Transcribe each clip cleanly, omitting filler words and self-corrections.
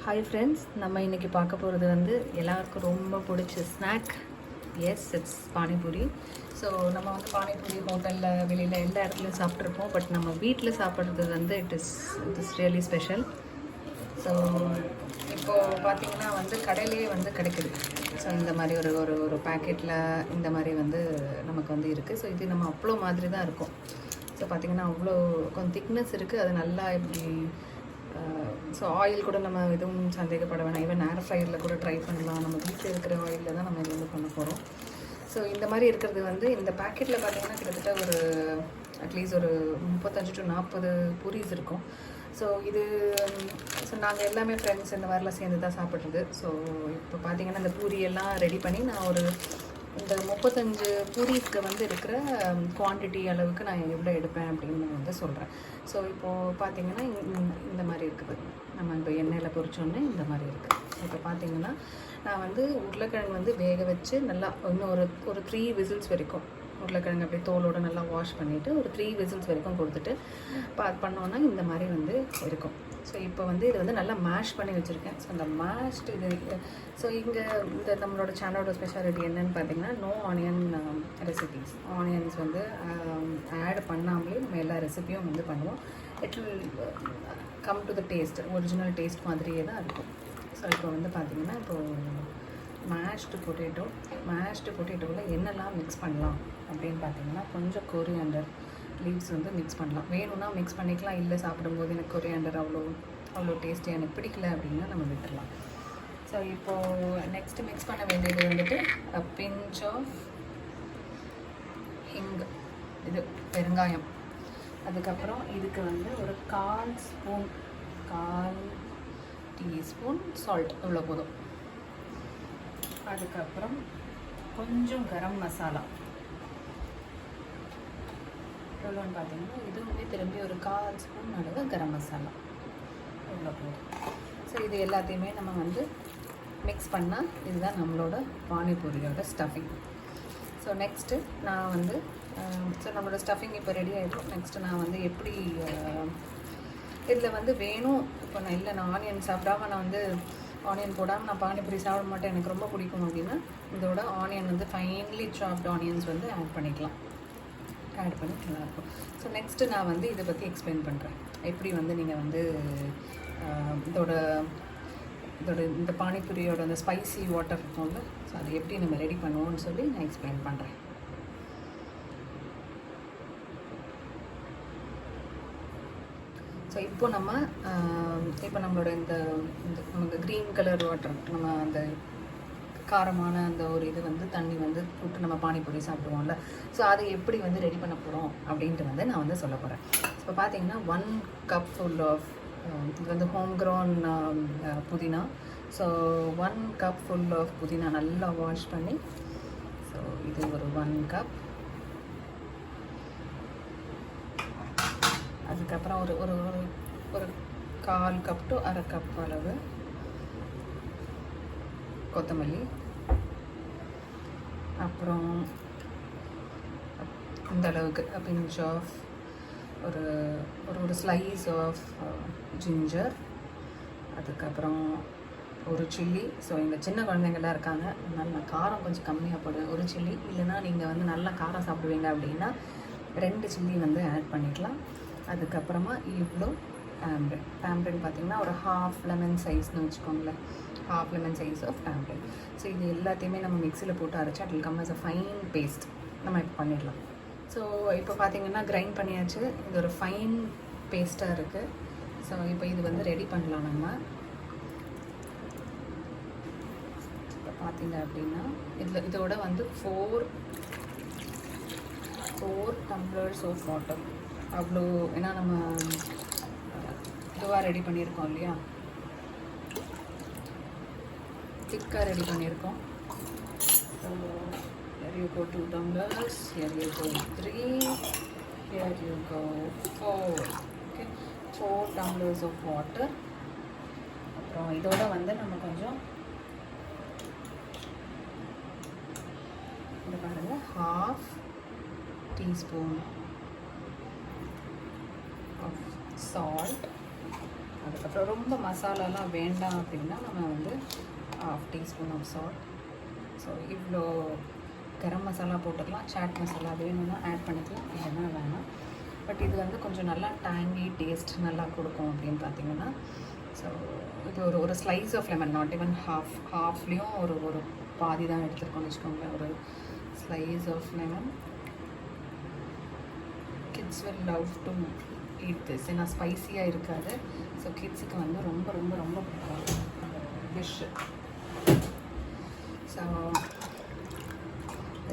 Hi friends, நம்ம இன்றைக்கி பார்க்க போகிறது வந்து எல்லாருக்கும் ரொம்ப பிடிச்ச snack. Yes, it's panipuri. So நம்ம வந்து பானிபூரி ஹோட்டலில் வெளியில் எல்லா இடத்துலையும் சாப்பிட்ருப்போம். பட் நம்ம வீட்டில் சாப்பிட்றது வந்து it is really special. So இப்போது பார்த்திங்கன்னா வந்து கடையிலேயே வந்து கிடைக்குது. ஸோ இந்த மாதிரி ஒரு ஒரு ஒரு பேக்கெட்டில் இந்த மாதிரி வந்து நமக்கு வந்து இருக்குது. ஸோ இது நம்ம அவ்வளோ மாதிரி தான் இருக்கும். ஸோ பார்த்திங்கன்னா அவ்வளோ கொஞ்சம் திக்னஸ் இருக்குது. அது நல்லா இப்படி ஸோ ஆயில் கூட நம்ம எதுவும் சந்தேகப்பட வேணாம். ஈவன் ஏர் ஃப்ரையரில் கூட ட்ரை பண்ணலாம். நம்ம வீட்டில் இருக்கிற ஆயிலில் தான் நம்ம இது வந்து பண்ண போகிறோம். ஸோ இந்த மாதிரி இருக்கிறது வந்து இந்த பேக்கெட்டில் பார்த்திங்கன்னா கிட்டத்தட்ட ஒரு அட்லீஸ்ட் ஒரு 35 to 40 பூரிஸ் இருக்கும். ஸோ இது நாங்கள் எல்லாமே ஃப்ரெண்ட்ஸ் இந்த மாதிரிலாம் சேர்ந்து தான் சாப்பிட்றது. ஸோ இப்போ பார்த்திங்கன்னா இந்த பூரியெல்லாம் ரெடி பண்ணி நான் ஒரு இந்த 35 பூரிக்கு வந்து இருக்கிற குவான்டிட்டி அளவுக்கு நான் எவ்வளோ எடுப்பேன் அப்படின்னு வந்து சொல்கிறேன். ஸோ இப்போது பார்த்திங்கன்னா இந்த மாதிரி இருக்குது. நம்ம இப்போ எண்ணெயில் பொரிச்சோன்னே இந்த மாதிரி இருக்குது. இப்போ பார்த்திங்கன்னா நான் வந்து உருளைக்கிழங்கு வந்து வேக வச்சு நல்லா இன்னும் ஒரு 3 விசில்ஸ் வரைக்கும் உருளைக்கிழங்கு அப்படியே தோலோடு நல்லா வாஷ் பண்ணிவிட்டு ஒரு 3 விசில்ஸ் வரைக்கும் கொடுத்துட்டு பண்ணோன்னா இந்த மாதிரி வந்து இருக்கும். ஸோ இப்போ வந்து இது வந்து நல்லா மேஷ் பண்ணி வச்சுருக்கேன். ஸோ அந்த மேஷ்டு இது ஸோ இங்கே இந்த நம்மளோட சேனலோட ஸ்பெஷாலிட்டி என்னென்னு பார்த்தீங்கன்னா நோ ஆனியன் ரெசிபீஸ். ஆனியன்ஸ் வந்து ஆட் பண்ணாமலே நம்ம எல்லா ரெசிபியும் வந்து பண்ணுவோம். It will come to the taste, original taste மாதிரியே தான் இருக்கும். ஸோ இப்போ வந்து பார்த்திங்கன்னா இப்போது மேஷ்டு பொட்டேட்டோவில் என்னெல்லாம் மிக்ஸ் பண்ணலாம் அப்படின்னு பார்த்தீங்கன்னா கொஞ்சம் கொரியாண்டர் லீவ்ஸ் வந்து மிக்ஸ் பண்ணலாம். வேணும்னா மிக்ஸ் பண்ணிக்கலாம். இல்லை சாப்பிடும்போது எனக்கு கொரியாண்டர் அவ்வளோ டேஸ்டி எனக்கு பிடிக்கல அப்படின்னா நம்ம விட்டுடலாம். ஸோ இப்போது நெக்ஸ்ட்டு மிக்ஸ் பண்ண வேண்டியது வந்துட்டு பிஞ்ச் ஆஃப் ஹிங், இது பெருங்காயம். அதுக்கப்புறம் இதுக்கு வந்து ஒரு 1/4 டீஸ்பூன் சால்ட், இவ்வளோ போதும். அதுக்கப்புறம் கொஞ்சம் கரம் மசாலா எவ்வளோன்னு பார்த்தீங்கன்னா இதுவுமே திரும்பி ஒரு 1/4 ஸ்பூன் அளவு கரம் மசாலா இவ்வளோ போதும். ஸோ இது எல்லாத்தையுமே நம்ம வந்து மிக்ஸ் பண்ணால் இதுதான் நம்மளோட பானிபூரியோட ஸ்டஃபிங். ஸோ நெக்ஸ்ட்டு நான் வந்து நம்மளோட ஸ்டஃபிங் இப்போ ரெடி ஆகிடும். நெக்ஸ்ட்டு நான் வந்து எப்படி இதில் வந்து வேணும், இப்போ நான் ஆனியன் சாப்பிடாம நான் வந்து ஆனியன் போடாமல் நான் பானிபூரி சாப்பிட மாட்டேன், எனக்கு ரொம்ப பிடிக்கும் அப்படின்னா இதோட ஆனியன் வந்து ஃபைன்லி சாப்ட் ஆனியன்ஸ் வந்து ஆட் பண்ணிக்கலாம். ஆட் பண்ணி நல்லாயிருக்கும். ஸோ நெக்ஸ்ட்டு நான் வந்து இதை பற்றி எக்ஸ்பிளைன் பண்ணுறேன். எப்படி வந்து நீங்கள் வந்து இதோட இந்த பானிபூரியோட அந்த ஸ்பைசி வாட்டர் இருக்கும்ல, ஸோ அதை எப்படி நம்ம ரெடி பண்ணுவோம்னு சொல்லி நான் எக்ஸ்பிளைன் பண்ணுறேன். ஸோ இப்போ நம்மளோட இந்த நமக்கு க்ரீன் கலர் வாட்டர், நம்ம அந்த காரமான அந்த ஒரு இது வந்து தண்ணி வந்து போட்டு நம்ம பானிபூரி சாப்பிடுவோம்ல, ஸோ அதை எப்படி வந்து ரெடி பண்ண போகிறோம் அப்படின்ட்டு வந்து நான் வந்து சொல்ல போகிறேன். இப்போ பார்த்தீங்கன்னா 1 கப் ஃபுல் ஆஃப் இது வந்து ஹோம் க்ரோன் புதினா. ஸோ 1 கப் ஃபுல் ஆஃப் புதினா நல்லா வாஷ் பண்ணி, ஸோ இது ஒரு 1 கப். அதுக்கப்புறம் ஒரு ஒரு ஒரு 1/4 கப் டு 1/2 கப் அளவு கொத்தமல்லி. அப்புறம் இந்த அளவுக்கு பிஞ்ச் ஆஃப் ஒரு ஸ்லைஸ் ஆஃப் ஜிஞ்சர். அதுக்கப்புறம் ஒரு சில்லி. ஸோ எங்கள் சின்ன குழந்தைங்கள்லாம் இருக்காங்க, அதனால் நான் காரம் கொஞ்சம் கம்மியாக போடுவேன். ஒரு சில்லி, இல்லைனா நீங்கள் வந்து நல்லா காரம் சாப்பிடுவீங்க அப்படின்னா 2 சில்லி வந்து ஆட் பண்ணிக்கலாம். அதுக்கப்புறமா இவ்வளோ டேம்ரின் பார்த்திங்கன்னா ஒரு 1/2 லெமன் சைஸ்னு வச்சுக்கோங்களேன், 1/2 lemon size of tamarind. So இது எல்லாத்தையுமே நம்ம மிக்சியில் போட்டு அரைச்சி it will come as a fine paste நம்ம இப்போ பண்ணிடலாம். ஸோ இப்போ பார்த்திங்கன்னா கிரைண்ட் பண்ணியாச்சு. இது ஒரு ஃபைன் பேஸ்ட்டாக இருக்குது. ஸோ இப்போ இது வந்து ரெடி பண்ணலாம் நம்ம. இப்போ பார்த்திங்க அப்படின்னா இதோட வந்து 4 டம்ளர்ஸ் ஆஃப் வாட்டர் அவ்வளோ. ஏன்னா நம்ம இதுவாக ரெடி பண்ணியிருக்கோம் இல்லையா, திக்காக ரெடி பண்ணியிருக்கோம். So here you go 2 tumblers, here you go 3, here you go 4. Okay, 4 tumblers of water. அப்புறம் இதோட வந்து நம்ம கொஞ்சம் இதை பாருங்கள், 1/2 டீஸ்பூன் ஆஃப் சால்ட். அதுக்கப்புறம் ரொம்ப மசாலாலாம் வேண்டாம் அப்படின்னா நம்ம வந்து 1/2 டீஸ்பூன் ஆஃப் சால்ட். ஸோ இவ்வளோ கரம் மசாலா போட்டுக்கலாம். சாட் மசாலா வேணும்னா ஆட் பண்ணிக்கலாம், இல்லைன்னா வேணாம். பட் இது வந்து கொஞ்சம் நல்லா டேங்கி டேஸ்ட் நல்லா கொடுக்கும் அப்படின்னு பார்த்தீங்கன்னா. ஸோ இது ஒரு slice of lemon, not even ஹாஃப்லேயும் ஒரு பாதி தான் எடுத்துருக்கோம்னு வச்சுக்கோங்களேன். ஒரு slice of lemon. Kids will love to eat this. ஏன்னா ஸ்பைஸியாக இருக்காது. ஸோ கிட்ஸுக்கு வந்து ரொம்ப ரொம்ப ரொம்ப பிடிக்கும் dish. So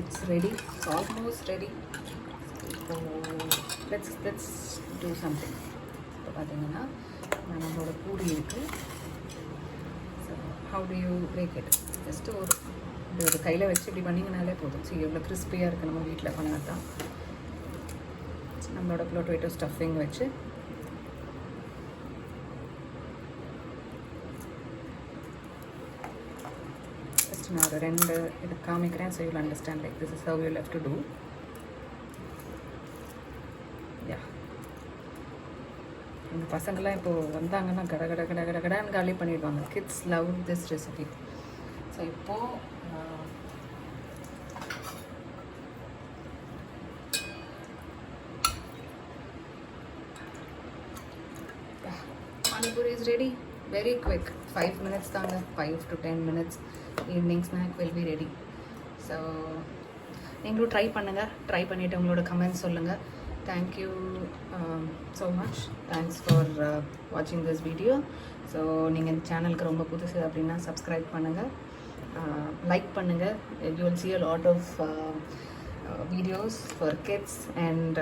it's ready, it's almost ready. So let's do something. இப்போ பார்த்தீங்கன்னா நம்மளோட பூரி இருக்குது. So how to you break it? Just ஒரு கையில் வச்சு இப்படி பண்ணிங்கனாலே போதும். ஸோ எவ்வளோ கிறிஸ்பியாக இருக்குது நம்ம வீட்டில் பண்ணால் தான். நம்மளோட பொட்டேட்டோ ஸ்டஃபிங் வச்சு ஜஸ்ட் நான் ஒரு 2 இது காமிக்கிறேன். So you'll understand like this is how you have to do. Yeah, எங்கள் பசங்கள்லாம் இப்போது வந்தாங்கன்னா கடகடான்னு காலி பண்ணிடுவாங்க. Kids love this recipe. So இப்போது Pani Puri is ready. Very quick. 5 minutes தாங்க. 5 to 10 minutes. Evening snack will be ready. So நீங்களும் ட்ரை பண்ணுங்கள். ட்ரை பண்ணிவிட்டு உங்களோட கமெண்ட்ஸ் சொல்லுங்கள். Thank you so much. Thanks for வாட்சிங் திஸ் வீடியோ. ஸோ நீங்கள் இந்த சேனலுக்கு ரொம்ப புதுசு அப்படின்னா சப்ஸ்கிரைப் பண்ணுங்கள், லைக் பண்ணுங்கள். You will see a lot of videos for kids and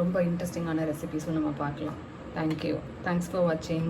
ரொம்ப இன்ட்ரெஸ்டிங்கான ரெசிபீஸும் நம்ம பார்க்கலாம். Thank you. Thanks for watching.